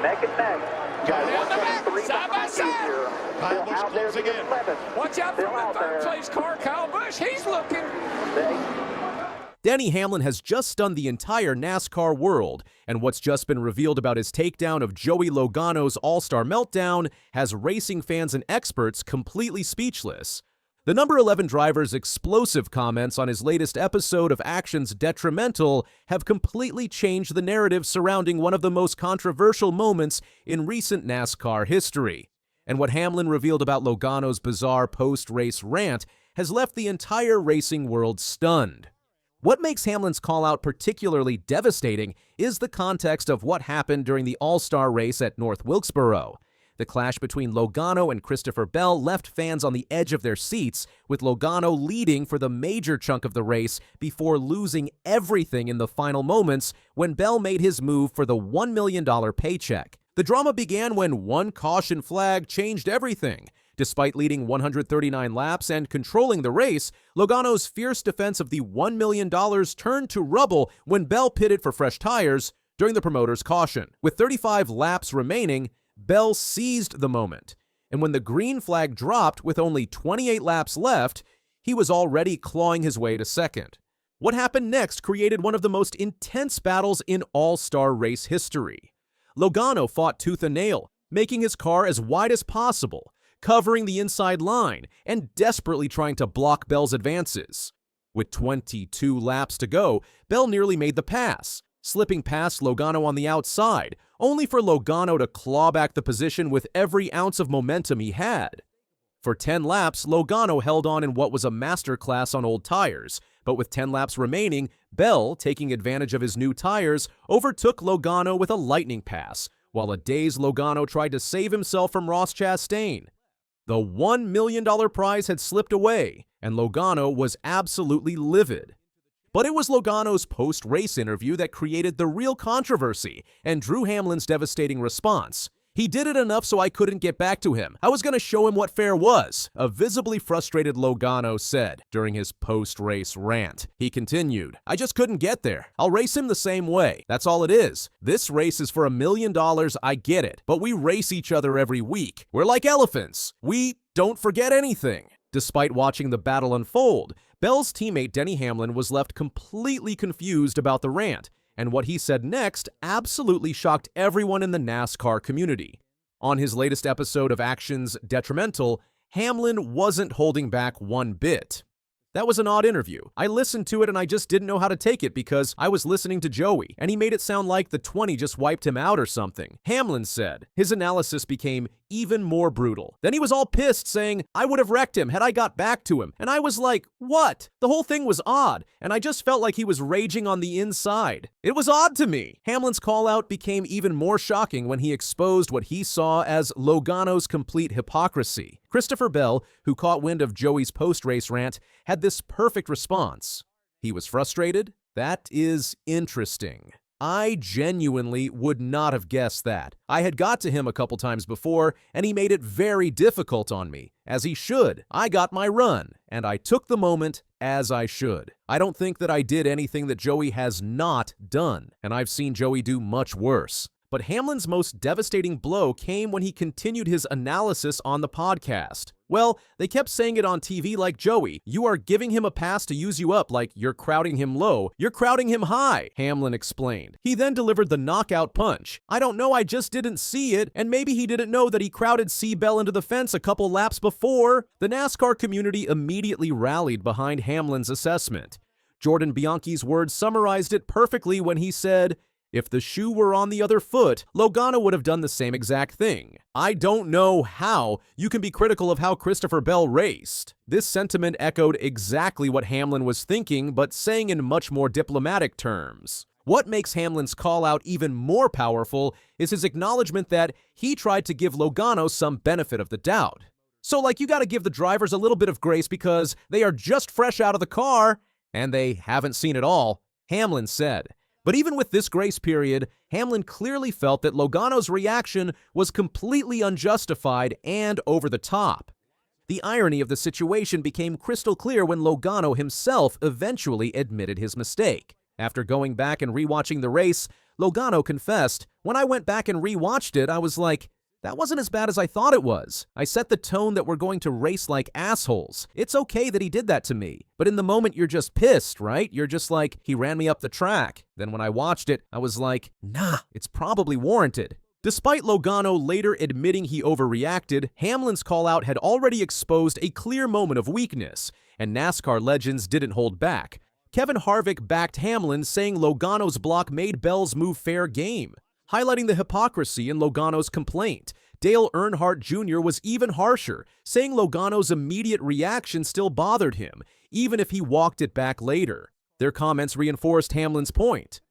neck and neck. Down the back, side by side. Kyle Busch closing in. Watch out for the third place car, Kyle Busch. He's looking. Denny Hamlin has just stunned the entire NASCAR world, and what's just been revealed about his takedown of Joey Logano's all-star meltdown has racing fans and experts completely speechless. The number 11 driver's explosive comments on his latest episode of Actions Detrimental have completely changed the narrative surrounding one of the most controversial moments in recent NASCAR history. And what Hamlin revealed about Logano's bizarre post-race rant has left the entire racing world stunned. What makes Hamlin's call-out particularly devastating is the context of what happened during the All-Star race at North Wilkesboro. The clash between Logano and Christopher Bell left fans on the edge of their seats, with Logano leading for the major chunk of the race before losing everything in the final moments when Bell made his move for the $1 million paycheck. The drama began when one caution flag changed everything. Despite leading 139 laps and controlling the race, Logano's fierce defense of the $1 million turned to rubble when Bell pitted for fresh tires during the promoter's caution. With 35 laps remaining, Bell seized the moment, and when the green flag dropped with only 28 laps left, he was already clawing his way to second. What happened next created one of the most intense battles in all-star race history. Logano fought tooth and nail, making his car as wide as possible, covering the inside line, and desperately trying to block Bell's advances. With 22 laps to go, Bell nearly made the pass, slipping past Logano on the outside, only for Logano to claw back the position with every ounce of momentum he had. For 10 laps, Logano held on in what was a masterclass on old tires, but with 10 laps remaining, Bell, taking advantage of his new tires, overtook Logano with a lightning pass, while a dazed Logano tried to save himself from Ross Chastain. The $1 million prize had slipped away, and Logano was absolutely livid. But it was Logano's post-race interview that created the real controversy and drew Hamlin's devastating response. "He did it enough so I couldn't get back to him. I was going to show him what fair was," a visibly frustrated Logano said during his post-race rant. He continued, "I just couldn't get there. I'll race him the same way. That's all it is. This race is for $1 million, I get it. But we race each other every week. We're like elephants. We don't forget anything." Despite watching the battle unfold, Bell's teammate Denny Hamlin was left completely confused about the rant, and what he said next absolutely shocked everyone in the NASCAR community. On his latest episode of Actions Detrimental, Hamlin wasn't holding back one bit. That was an odd interview. I listened to it and I just didn't know how to take it because I was listening to Joey, and he made it sound like the 20 just wiped him out or something. Hamlin said. His analysis became even more brutal. Then he was all pissed, saying, "I would have wrecked him had I got back to him." And I was like, what? The whole thing was odd, and I just felt like he was raging on the inside. It was odd to me. Hamlin's call-out became even more shocking when he exposed what he saw as Logano's complete hypocrisy. Christopher Bell, who caught wind of Joey's post-race rant, had this perfect response. He was frustrated? That is interesting. I genuinely would not have guessed that. I had got to him a couple times before, and he made it very difficult on me, as he should. I got my run, and I took the moment as I should. I don't think that I did anything that Joey has not done, and I've seen Joey do much worse. But Hamlin's most devastating blow came when he continued his analysis on the podcast. Well, they kept saying it on TV like, "Joey, you are giving him a pass to use you up, like you're crowding him low. You're crowding him high," Hamlin explained. He then delivered the knockout punch. "I don't know, I just didn't see it, and maybe he didn't know that he crowded C. Bell into the fence a couple laps before." The NASCAR community immediately rallied behind Hamlin's assessment. Jordan Bianchi's words summarized it perfectly when he said, "If the shoe were on the other foot, Logano would have done the same exact thing. I don't know how you can be critical of how Christopher Bell raced." This sentiment echoed exactly what Hamlin was thinking, but saying in much more diplomatic terms. What makes Hamlin's call-out even more powerful is his acknowledgement that he tried to give Logano some benefit of the doubt. So, like, you gotta give the drivers a little bit of grace because they are just fresh out of the car, and they haven't seen it all, Hamlin said. But even with this grace period, Hamlin clearly felt that Logano's reaction was completely unjustified and over the top. The irony of the situation became crystal clear when Logano himself eventually admitted his mistake. After going back and rewatching the race, Logano confessed, "When I went back and rewatched it, I was like, that wasn't as bad as I thought it was. I set the tone that we're going to race like assholes. It's okay that he did that to me. But in the moment, you're just pissed, right? You're just like, he ran me up the track. Then when I watched it, I was like, nah, it's probably warranted." Despite Logano later admitting he overreacted, Hamlin's call-out had already exposed a clear moment of weakness, and NASCAR legends didn't hold back. Kevin Harvick backed Hamlin, saying Logano's block made Bell's move fair game, highlighting the hypocrisy in Logano's complaint. Dale Earnhardt Jr. was even harsher, saying Logano's immediate reaction still bothered him, even if he walked it back later. Their comments reinforced Hamlin's point.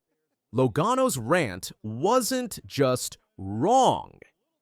Logano's rant wasn't just wrong.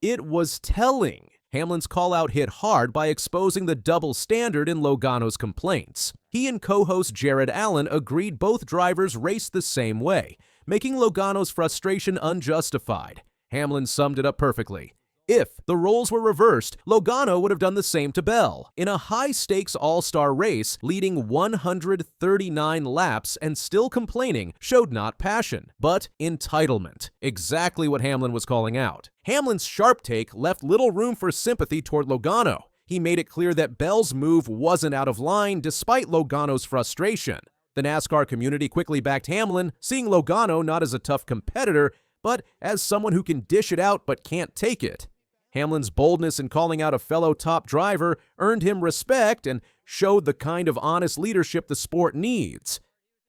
It was telling. Hamlin's call-out hit hard by exposing the double standard in Logano's complaints. He and co-host Jared Allen agreed both drivers raced the same way, making Logano's frustration unjustified. Hamlin summed it up perfectly. If the roles were reversed, Logano would have done the same to Bell. In a high-stakes all-star race, leading 139 laps and still complaining showed not passion, but entitlement. Exactly what Hamlin was calling out. Hamlin's sharp take left little room for sympathy toward Logano. He made it clear that Bell's move wasn't out of line despite Logano's frustration. The NASCAR community quickly backed Hamlin, seeing Logano not as a tough competitor, but as someone who can dish it out but can't take it. Hamlin's boldness in calling out a fellow top driver earned him respect and showed the kind of honest leadership the sport needs.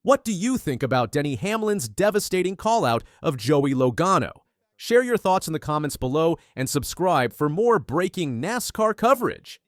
What do you think about Denny Hamlin's devastating call-out of Joey Logano? Share your thoughts in the comments below and subscribe for more breaking NASCAR coverage.